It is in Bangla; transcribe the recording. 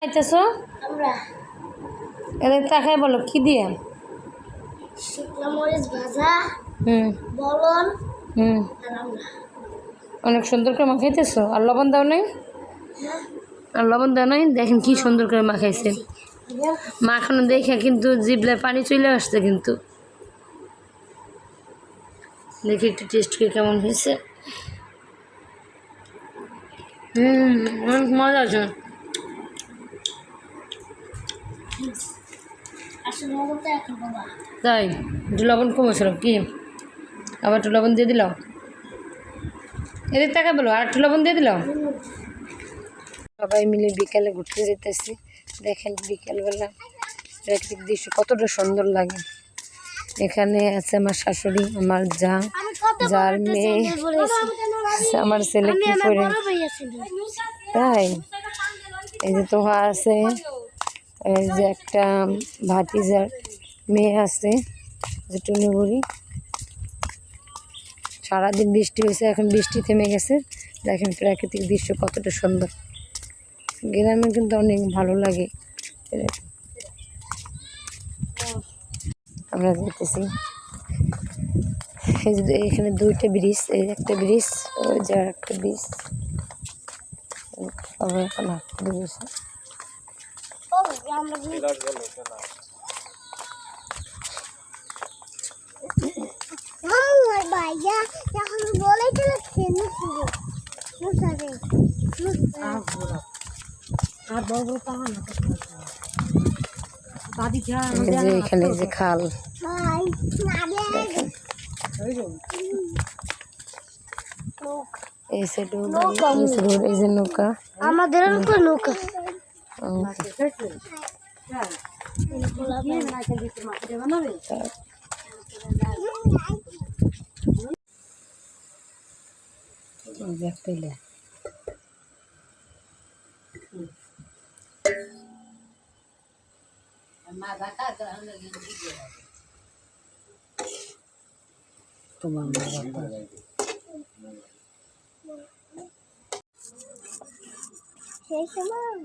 খাইতেছো আমরা এদের তাকায় বলো কি দিয়ে শুকনো মরিচ ভাজা বলন আর আমরা অনেক সুন্দর করে মাখাইতেছো আর লবণ দাও নাই আর লবণ দাও নাই দেখেন কি সুন্দর করে মাখাইছে মাখানো দেখে কিন্তু জিভলায় পানি চলে আসছে কিন্তু দেখি একটু টেস্ট করে কেমন হয়েছে অনেক মজা আছে তাই একটু লবণ কমেছিল কি আবার একটু লবণ দিয়ে দিলাম এদের টাকা বলো আর একটু লবণ দিয়ে দিলাম সবাই মিলে বিকালে ঘুরতে যেতেছি দেখেন বিকালবেলা প্রাকৃতিক দৃশ্য কতটা সুন্দর লাগে এখানে আছে আমার শাশুড়ি আমার যার মেয়ে আমার ছেলে কি করে তাই এই যে তোহা আছে এই যে একটা ভাতিজার মেয়ে আছে যে টুনি বুড়ি সারাদিন বৃষ্টি হয়েছে এখন বৃষ্টি থেমে গেছে দেখেন প্রাকৃতিক দৃশ্য কতটা সুন্দর গ্রামে কিন্তু অনেক ভালো লাগে আমরা যেতেছি এই যে এখানে দুইটা ব্রিজ এই একটা ব্রিজ ওই যে একটা ব্রিজ সবাই এখন হাঁটতে বসে এখানে যে খাল এই যে নৌকা আমাদের নৌকা তোমার সেই সময়